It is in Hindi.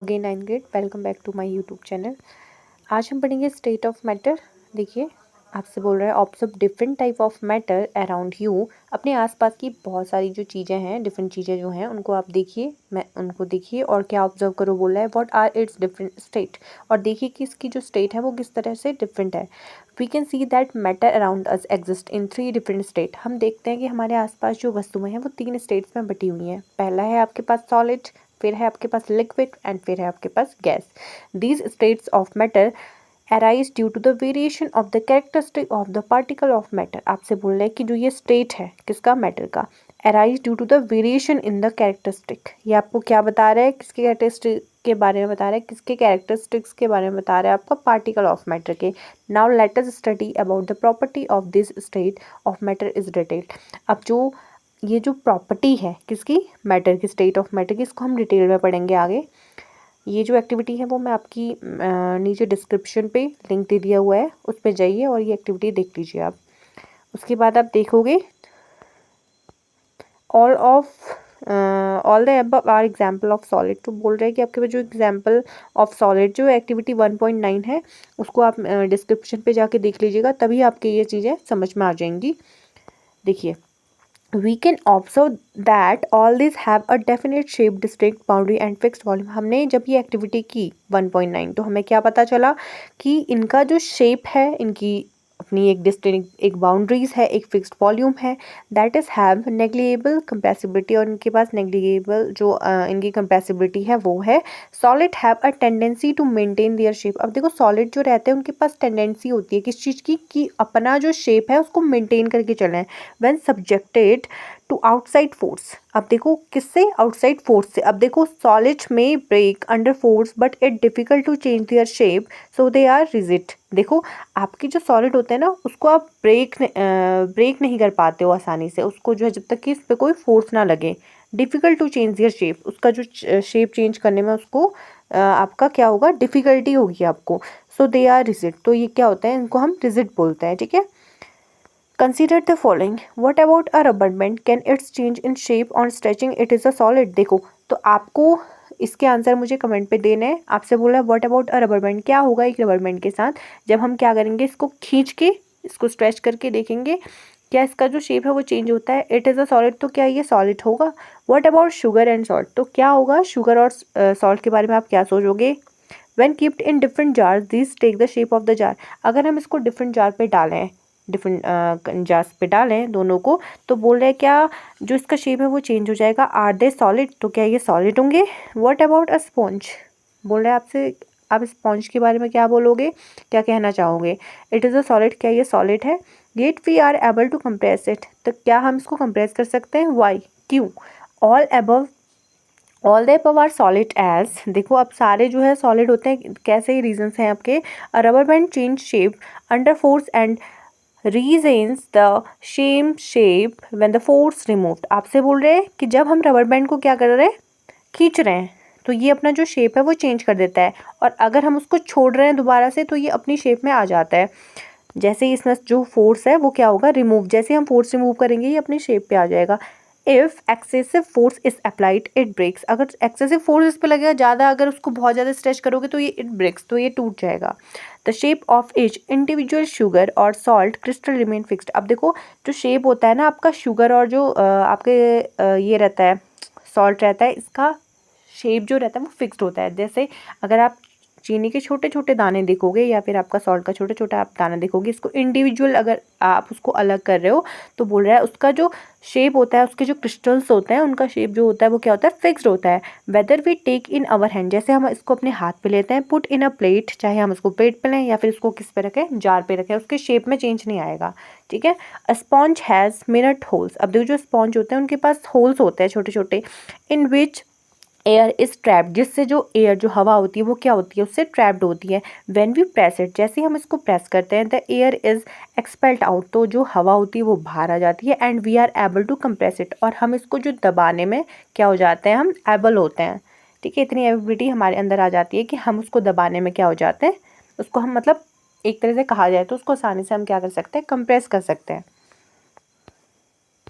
Again 9th grade, welcome back to my YouTube channel. आज हम पढ़ेंगे स्टेट ऑफ मैटर। देखिए, आपसे बोल रहा है observe different type of matter around you. अपने आसपास की बहुत सारी जो चीज़ें हैं, डिफरेंट चीज़ें जो हैं, उनको आप देखिए, मैं उनको देखिए और क्या ऑब्जर्व करो बोल रहा है। What are its different state, और देखिए कि इसकी जो स्टेट है वो किस तरह से डिफरेंट है। We can see that matter around us exist in 3 different state. हम देखते हैं कि हमारे आसपास जो वस्तुएं हैं वो 3 स्टेट्स में बटी हुई हैं। पहला है आपके पास सॉलिड, फिर है आपके पास लिक्विड एंड फिर है आपके पास gas. These states of matter arise due to the variation of the characteristic of the particle of matter. आपसे बोल रहे हैं कि जो ये स्टेट है किसका, मैटर का, arise due to the variation in the characteristic. ये आपको क्या बता रहा है, किसके कैरेक्टरिस्टिक के बारे में बता रहा है, किसके कैरेक्टरिस्टिक्स के बारे में बता रहा है, आपका पार्टिकल ऑफ मैटर के। Now let us study about the property of this state of matter is detailed. अब जो ये जो प्रॉपर्टी है किसकी, मैटर की, स्टेट ऑफ मैटर की, इसको हम डिटेल में पढ़ेंगे आगे। ये जो एक्टिविटी है वो मैं आपकी नीचे डिस्क्रिप्शन पे लिंक दे दिया हुआ है, उस पर जाइए और ये एक्टिविटी देख लीजिए आप। उसके बाद आप देखोगे all the above are example of solid. तो बोल रहे हैं कि आपके पास जो एग्जाम्पल ऑफ सॉलिड जो एक्टिविटी 1.9 है उसको आप डिस्क्रिप्शन पे जाके देख लीजिएगा, तभी आपके ये चीज़ें समझ में आ जाएंगी। देखिए, we can observe that all these have a definite shape, distinct boundary and fixed volume। हमने जब ये एक्टिविटी की 1.9 तो हमें क्या पता चला कि इनका जो शेप है, इनकी अपनी एक डिस्टिंक्ट एक बाउंड्रीज है, एक फिक्स्ड वॉल्यूम है, that is have negligible compressibility, और इनके पास नेग्लिजिबल जो इनकी कंप्रेसिबिलिटी है वो है। Solid have a tendency to maintain their shape. अब देखो, सॉलिड जो रहते हैं उनके पास टेंडेंसी होती है किस चीज़ की, कि अपना जो शेप है उसको मेंटेन करके चलें when subjected to outside force. अब देखो किससे, आउटसाइड फोर्स से। अब देखो, सॉलिड में break under force but it difficult to change their shape so they are rigid. देखो, आपकी जो सॉलिड होते हैं ना उसको आप ब्रेक नहीं कर पाते हो आसानी से, उसको जो है जब तक कि इस पर कोई फोर्स ना लगे। Difficult to change their shape, उसका जो शेप चेंज करने में उसको आपका क्या होगा, डिफ़िकल्टी होगी आपको। सो दे आर रिजिड, तो ये क्या होता है, इनको हम रिजिड बोलते हैं, ठीक है। Consider the following. What about a rubber band? Can its change in shape on stretching it is a solid? देखो, तो आपको इसके आंसर मुझे कमेंट पे देने हैं। आपसे बोला है what about a rubber band, क्या होगा एक रबर बैंड के साथ जब हम क्या करेंगे, इसको खींच के, इसको स्ट्रेच करके देखेंगे क्या इसका जो शेप है वो चेंज होता है। इट इज़ अ सॉलिड, तो क्या ये सॉलिड होगा। What about sugar and salt, तो क्या होगा, शुगर और सॉल्ट के बारे में आप क्या सोचोगे। When kept in different jars, these take the shape of the jar। अगर हम इसको डिफरेंट जार पे डालें, डिफरेंट जार्स पे डालें दोनों को, तो बोल रहे हैं क्या जो इसका शेप है वो चेंज हो जाएगा। आर दे सॉलिड, तो क्या ये सॉलिड होंगे। व्हाट अबाउट अ स्पॉन्ज, बोल रहे हैं आपसे, आप स्पॉन्ज के बारे में क्या बोलोगे, क्या कहना चाहोगे। इट इज़ अ सॉलिड, क्या ये सॉलिड है। Yet we are able to compress it, तो क्या हम इसको कंप्रेस कर सकते हैं। वाई, क्यों। All the above are solid as, देखो अब सारे जो है सॉलिड होते हैं, कैसे ही रीजंस हैं आपके। A rubber band change shape under force and regains the same shape when the force removed. आपसे बोल रहे हैं कि जब हम रबर बैंड को क्या कर रहे हैं, खींच रहे हैं, तो ये अपना जो शेप है वो चेंज कर देता है, और अगर हम उसको छोड़ रहे हैं दोबारा से तो ये अपनी शेप में आ जाता है। जैसे ही इसमें जो फोर्स है वो क्या होगा, रिमूव, जैसे हम फोर्स रिमूव करेंगे ये अपनी शेप पे आ जाएगा। If excessive force is applied it breaks, अगर एक्सेसिव फोर्स इस पे लगेगा ज़्यादा, अगर उसको बहुत ज़्यादा स्ट्रेच करोगे तो ये इट ब्रेक्स, तो ये टूट जाएगा। The shape of each individual sugar और सॉल्ट क्रिस्टल रिमेन फिक्स्ड। अब देखो, जो शेप होता है ना आपका शुगर और जो आपके ये रहता है सॉल्ट रहता है, इसका शेप जो रहता है वो फिक्स्ड होता है। जैसे अगर आप चीनी के छोटे छोटे दाने देखोगे या फिर आपका सॉल्ट का छोटा छोटा आप दाना देखोगे, इसको इंडिविजुअल अगर आप उसको अलग कर रहे हो तो बोल रहा है उसका जो शेप होता है, उसके जो क्रिस्टल्स होते हैं उनका शेप जो होता है वो क्या होता है, फिक्स्ड होता है। Whether we take in our hand, जैसे हम इसको अपने हाथ पे लेते हैं, पुट इन अ प्लेट, चाहे हम इसको प्लेट पे लें या फिर इसको किस पे रखें, जार पे रखें, उसके शेप में चेंज नहीं आएगा, ठीक है। अ स्पॉन्ज हैज़ मिनट होल्स, अब देखो जो स्पॉन्ज होते हैं उनके पास होल्स होते हैं छोटे छोटे, इन विच एयर इज ट्रैप्ड, जिससे जो एयर जो हवा होती है वो क्या होती है, उससे ट्रैप्ड होती है। व्हेन वी प्रेस इट, जैसे ही हम इसको प्रेस करते हैं, the air is expelled out, तो जो हवा होती है वो बाहर आ जाती है। And we are able to compress it, और हम इसको जो दबाने में क्या हो जाते हैं, हम एबल होते हैं, ठीक है। इतनी एबिलिटी हमारे अंदर आ जाती है कि हम उसको दबाने में क्या हो जाते हैं, उसको हम मतलब एक तरह से कहा जाए तो उसको आसानी से हम क्या कर सकते हैं, कंप्रेस कर सकते हैं।